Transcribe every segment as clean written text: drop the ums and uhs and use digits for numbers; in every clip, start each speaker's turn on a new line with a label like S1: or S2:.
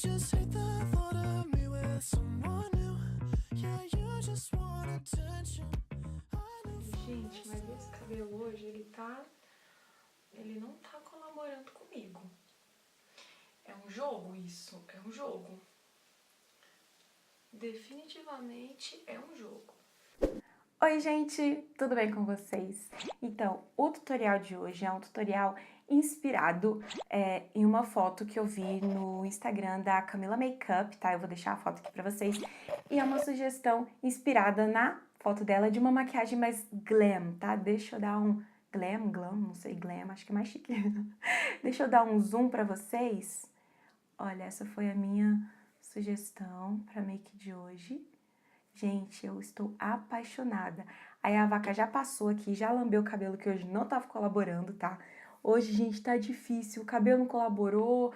S1: just hate the thought of me with someone new. Yeah, you just want attention. I know for
S2: Gente, mas esse cabelo hoje, ele não tá colaborando comigo. É um jogo isso, é um jogo. Definitivamente é um jogo. Oi gente, tudo bem com vocês? Então, o tutorial de hoje é um tutorial inspirado em uma foto que eu vi no Instagram da Camila Makeup, tá? Eu vou deixar a foto aqui pra vocês. E é uma sugestão inspirada na foto dela de uma maquiagem mais glam, tá? Deixa eu dar um glam, não sei, glam, acho que é mais chique. Deixa eu dar um zoom pra vocês. Olha, essa foi a minha sugestão pra make de hoje. Gente, eu estou apaixonada. Aí a vaca já passou aqui, já lambeu o cabelo que hoje não tava colaborando, tá? Hoje, gente, tá difícil, o cabelo não colaborou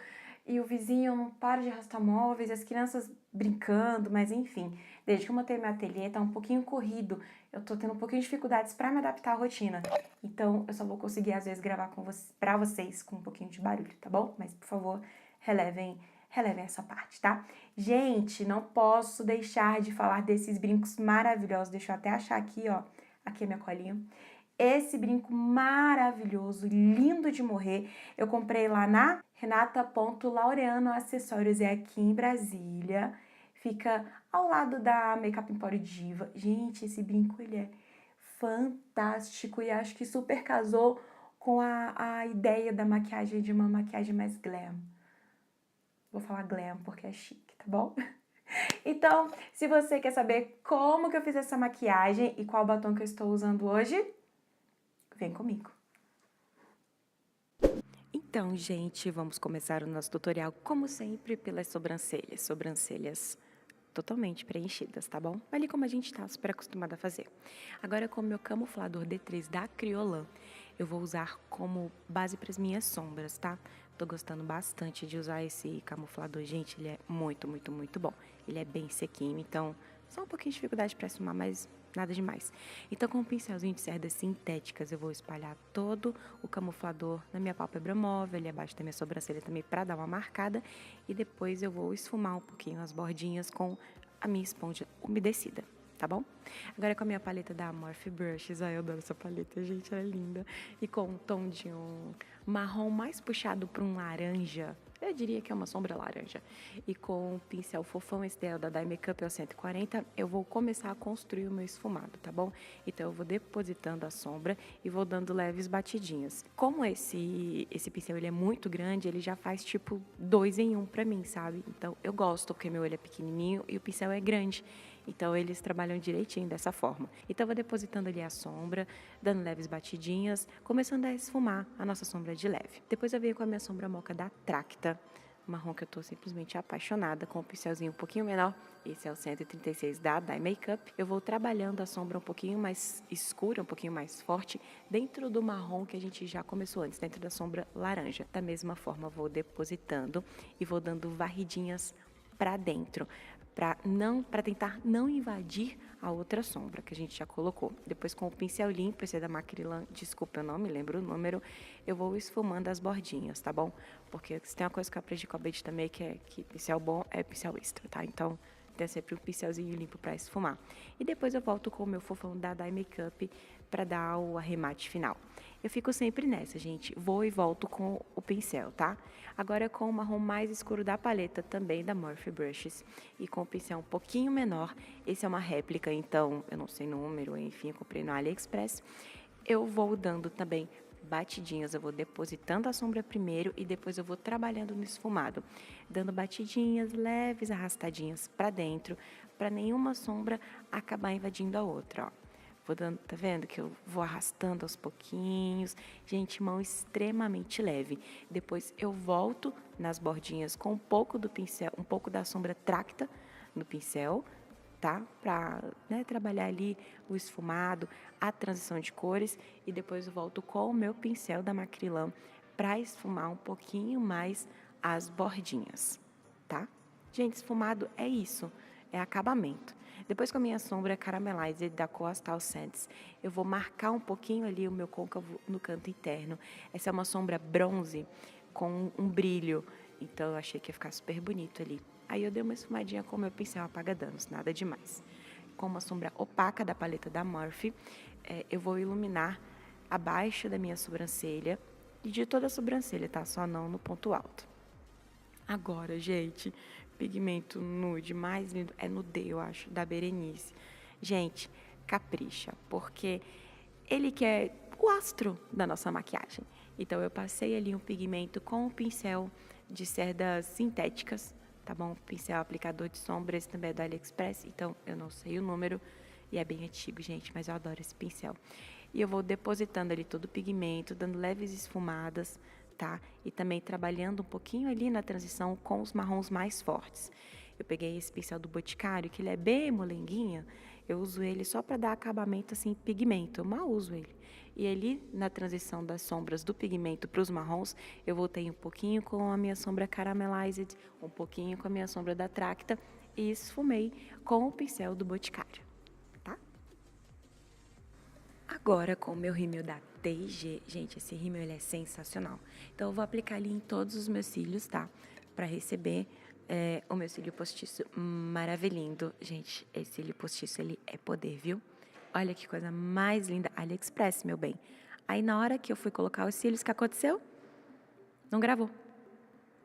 S2: e o vizinho não para de arrastar móveis, as crianças brincando, mas enfim. Desde que eu montei meu ateliê, tá um pouquinho corrido, eu tô tendo um pouquinho de dificuldades pra me adaptar à rotina. Então, eu só vou conseguir, às vezes, gravar pra vocês com um pouquinho de barulho, tá bom? Mas, por favor, relevem essa parte, tá? Gente, não posso deixar de falar desses brincos maravilhosos. Deixa eu até achar aqui, ó. Aqui é minha colinha. Esse brinco maravilhoso, lindo de morrer. Eu comprei lá na Renata.Laureano Acessórios, é aqui em Brasília. Fica ao lado da Makeup Empório Diva. Gente, esse brinco, ele é fantástico e acho que super casou com a ideia da maquiagem, de uma maquiagem mais glam. Vou falar glam porque é chique, tá bom? Então, se você quer saber como que eu fiz essa maquiagem e qual batom que eu estou usando hoje, vem comigo. Então, gente, vamos começar o nosso tutorial, como sempre, pelas sobrancelhas. Sobrancelhas totalmente preenchidas, tá bom? Ali como a gente tá super acostumada a fazer. Agora, com o meu camuflador D3 da Kryolan, eu vou usar como base para as minhas sombras, tá? Tô gostando bastante de usar esse camuflador, gente, ele é muito, muito, muito bom. Ele é bem sequinho, então só um pouquinho de dificuldade para esfumar, mas nada demais. Então, com um pincelzinho de cerdas sintéticas, eu vou espalhar todo o camuflador na minha pálpebra móvel, ali abaixo da minha sobrancelha também, para dar uma marcada. E depois eu vou esfumar um pouquinho as bordinhas com a minha esponja umedecida, tá bom? Agora com a minha paleta da Morphe Brushes, ai, eu adoro essa paleta, gente, ela é linda. E com um tom de um marrom mais puxado para um laranja, eu diria que é uma sombra laranja. E com um pincel fofão, esse dela da Dye Makeup é o 140, eu vou começar a construir o meu esfumado, tá bom? Então eu vou depositando a sombra e vou dando leves batidinhas. Como esse pincel ele é muito grande, ele já faz tipo 2 em 1 pra mim, sabe? Então eu gosto porque meu olho é pequenininho e o pincel é grande. Então, eles trabalham direitinho dessa forma. Então, eu vou depositando ali a sombra, dando leves batidinhas, começando a esfumar a nossa sombra de leve. Depois, eu venho com a minha sombra moca da Tracta, marrom que eu tô simplesmente apaixonada, com um pincelzinho um pouquinho menor. Esse é o 136 da Dye Makeup. Eu vou trabalhando a sombra um pouquinho mais escura, um pouquinho mais forte, dentro do marrom que a gente já começou antes, dentro da sombra laranja. Da mesma forma, vou depositando e vou dando varridinhas para dentro, para tentar não invadir a outra sombra que a gente já colocou. Depois, com o pincel limpo, esse é da Macrylan, desculpa, eu não me lembro o número, eu vou esfumando as bordinhas, tá bom? Porque se tem uma coisa que eu aprendi com a Betty também, que é que pincel bom é pincel extra, tá? Então, tem sempre um pincelzinho limpo para esfumar. E depois eu volto com o meu fofão da Dye Makeup para dar o arremate final. Eu fico sempre nessa, gente. Vou e volto com o pincel, tá? Agora com o marrom mais escuro da paleta, também da Morphe Brushes. E com o pincel um pouquinho menor. Esse é uma réplica, então eu não sei número, enfim, eu comprei no AliExpress. Eu vou dando também batidinhas, eu vou depositando a sombra primeiro e depois eu vou trabalhando no esfumado, dando batidinhas leves, arrastadinhas para dentro, para nenhuma sombra acabar invadindo a outra, ó. Vou dando, tá vendo que eu vou arrastando aos pouquinhos, gente, mão extremamente leve. Depois eu volto nas bordinhas com um pouco do pincel, um pouco da sombra Tracta no pincel, tá? Pra, né, trabalhar ali o esfumado, a transição de cores. E depois eu volto com o meu pincel da Macrylan para esfumar um pouquinho mais as bordinhas, tá? Gente, esfumado é isso, é acabamento. Depois com a minha sombra Caramelizer da Coastal Scents, eu vou marcar um pouquinho ali o meu côncavo no canto interno. Essa é uma sombra bronze com um brilho Então, eu achei que ia ficar super bonito ali. Aí, eu dei uma esfumadinha com o meu pincel apaga-danos, nada demais. Com uma sombra opaca da paleta da Morphe, eu vou iluminar abaixo da minha sobrancelha e de toda a sobrancelha, tá? Só não no ponto alto. Agora, gente, pigmento nude mais lindo é no D, eu acho, da Berenice. Gente, capricha, porque ele que é o astro da nossa maquiagem. Então, eu passei ali um pigmento com um pincel de cerdas sintéticas, tá bom? Pincel aplicador de sombra, esse também é do AliExpress, então eu não sei o número e é bem antigo, gente, mas eu adoro esse pincel. E eu vou depositando ali todo o pigmento, dando leves esfumadas, tá? E também trabalhando um pouquinho ali na transição com os marrons mais fortes. Eu peguei esse pincel do Boticário, que ele é bem molenguinho, eu uso ele só para dar acabamento, assim, pigmento, eu mal uso ele. E ali, na transição das sombras do pigmento para os marrons, eu voltei um pouquinho com a minha sombra Caramelized, um pouquinho com a minha sombra da Tracta e esfumei com o pincel do Boticário, tá? Agora, com o meu rímel da T&G, gente, esse rímel ele é sensacional. Então, eu vou aplicar ali em todos os meus cílios, tá? Pra receber o meu cílio postiço maravilhindo. Gente, esse cílio postiço, ele é poder, viu? Olha que coisa mais linda. AliExpress, meu bem. Aí, na hora que eu fui colocar os cílios, o que aconteceu? Não gravou.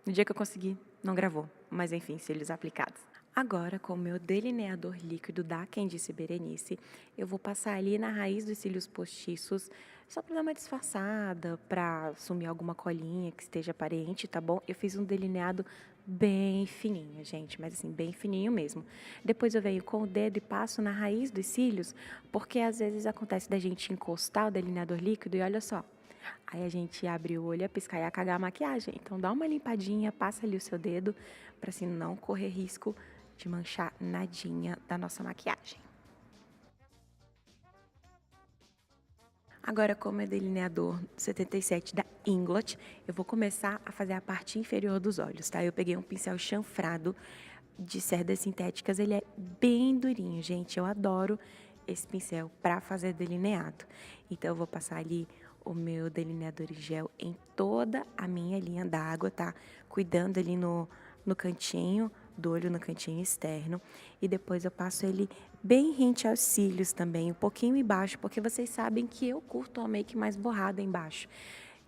S2: No dia que eu consegui, não gravou. Mas, enfim, cílios aplicados. Agora, com o meu delineador líquido da Candice Berenice, eu vou passar ali na raiz dos cílios postiços, só para dar uma disfarçada, para sumir alguma colinha que esteja aparente, tá bom? Eu fiz um delineado bem fininho, gente, mas assim, bem fininho mesmo. Depois eu venho com o dedo e passo na raiz dos cílios, porque às vezes acontece da gente encostar o delineador líquido e olha só, aí a gente abre o olho, a piscar e a cagar a maquiagem. Então dá uma limpadinha, passa ali o seu dedo, para assim não correr risco de manchar nadinha da nossa maquiagem. Agora, como é delineador 77 da Inglot, eu vou começar a fazer a parte inferior dos olhos, tá? Eu peguei um pincel chanfrado de cerdas sintéticas, ele é bem durinho, gente. Eu adoro esse pincel para fazer delineado. Então, eu vou passar ali o meu delineador em gel em toda a minha linha d'água, tá? Cuidando ali no cantinho do olho, no cantinho externo. E depois eu passo ele bem rente aos cílios também, um pouquinho embaixo, porque vocês sabem que eu curto a make mais borrada embaixo.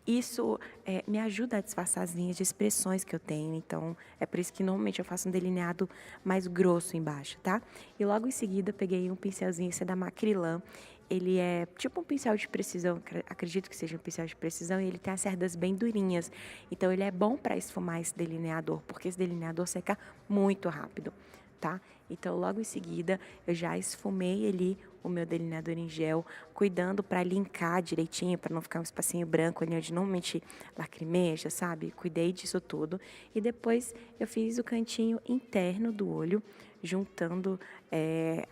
S2: Isso me ajuda a disfarçar as linhas de expressões que eu tenho, então é por isso que normalmente eu faço um delineado mais grosso embaixo, tá? E logo em seguida peguei um pincelzinho, esse é da Macrylan, ele é tipo um pincel de precisão, acredito que seja um pincel de precisão, e ele tem as cerdas bem durinhas, então ele é bom para esfumar esse delineador, porque esse delineador seca muito rápido, tá? Então, logo em seguida, eu já esfumei ali o meu delineador em gel, cuidando para linkar direitinho, para não ficar um espacinho branco ali onde normalmente lacrimeja, sabe? Cuidei disso tudo. E depois eu fiz o cantinho interno do olho, juntando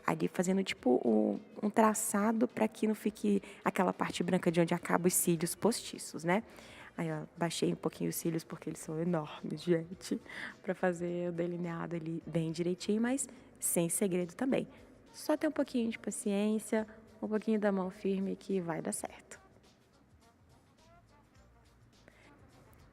S2: ali, fazendo tipo um traçado para que não fique aquela parte branca de onde acaba os cílios postiços, né? Aí, ó, baixei um pouquinho os cílios porque eles são enormes, gente, para fazer o delineado ali bem direitinho, mas sem segredo também. Só ter um pouquinho de paciência, um pouquinho da mão firme que vai dar certo.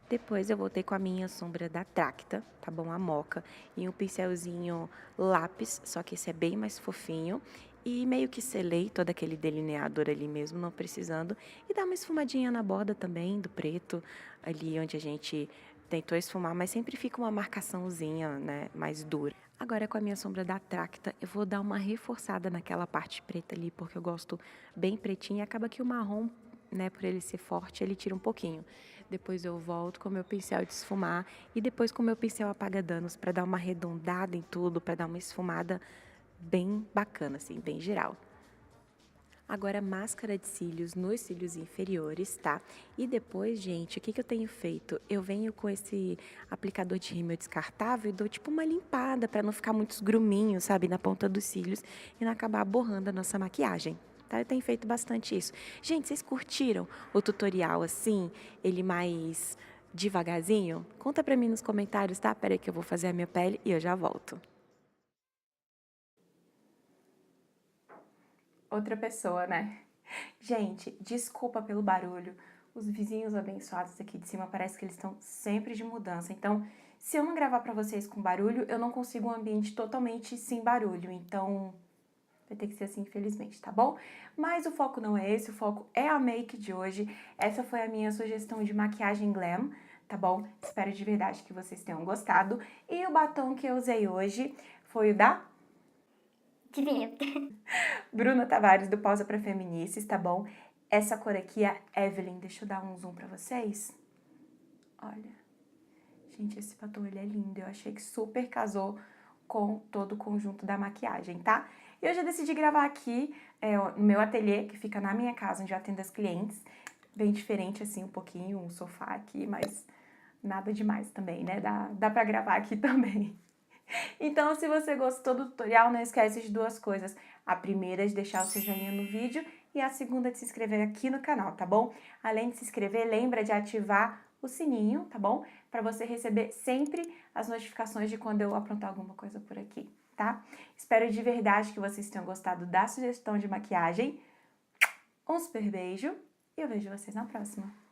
S2: Depois eu voltei com a minha sombra da Tracta, tá bom? A Moca, e um pincelzinho lápis, só que esse é bem mais fofinho. E meio que selei todo aquele delineador ali mesmo, não precisando. E dá uma esfumadinha na borda também, do preto, ali onde a gente tentou esfumar, mas sempre fica uma marcaçãozinha, né, mais dura. Agora, com a minha sombra da Tracta, eu vou dar uma reforçada naquela parte preta ali, porque eu gosto bem pretinha. Acaba que o marrom, né, por ele ser forte, ele tira um pouquinho. Depois eu volto com o meu pincel de esfumar e depois com o meu pincel apaga-danos para dar uma arredondada em tudo, para dar uma esfumada bem bacana, assim, bem geral. Agora, máscara de cílios nos cílios inferiores, tá? E depois, gente, o que eu tenho feito? Eu venho com esse aplicador de rímel descartável e dou tipo uma limpada para não ficar muitos gruminhos, sabe, na ponta dos cílios e não acabar borrando a nossa maquiagem. Tá? Eu tenho feito bastante isso. Gente, vocês curtiram o tutorial assim, ele mais devagarzinho? Conta pra mim nos comentários, tá? Peraí que eu vou fazer a minha pele e eu já volto. Outra pessoa, né? Gente, desculpa pelo barulho. Os vizinhos abençoados aqui de cima parece que eles estão sempre de mudança. Então, Se eu não gravar pra vocês com barulho, eu não consigo um ambiente totalmente sem barulho, então vai ter que ser assim, infelizmente, tá bom? Mas o foco não é esse, o foco é a make de hoje. Essa foi a minha sugestão de maquiagem glam, tá bom? Espero de verdade que vocês tenham gostado. E o batom que eu usei hoje foi o da
S3: Adivinha?
S2: Bruna Tavares, do Pausa pra Feminices, tá bom? Essa cor aqui é Evelyn. Deixa eu dar um zoom pra vocês. Olha. Gente, esse batom, ele é lindo. Eu achei que super casou com todo o conjunto da maquiagem, tá? E hoje eu decidi gravar aqui no meu ateliê, que fica na minha casa, onde eu atendo as clientes. Bem diferente, assim, um pouquinho, um sofá aqui, mas nada demais também, né? Dá pra gravar aqui também. Então, se você gostou do tutorial, não esquece de duas coisas. A primeira é de deixar o seu joinha no vídeo e a segunda é de se inscrever aqui no canal, tá bom? Além de se inscrever, lembra de ativar o sininho, tá bom? Para você receber sempre as notificações de quando eu aprontar alguma coisa por aqui, tá? Espero de verdade que vocês tenham gostado da sugestão de maquiagem. Um super beijo e eu vejo vocês na próxima.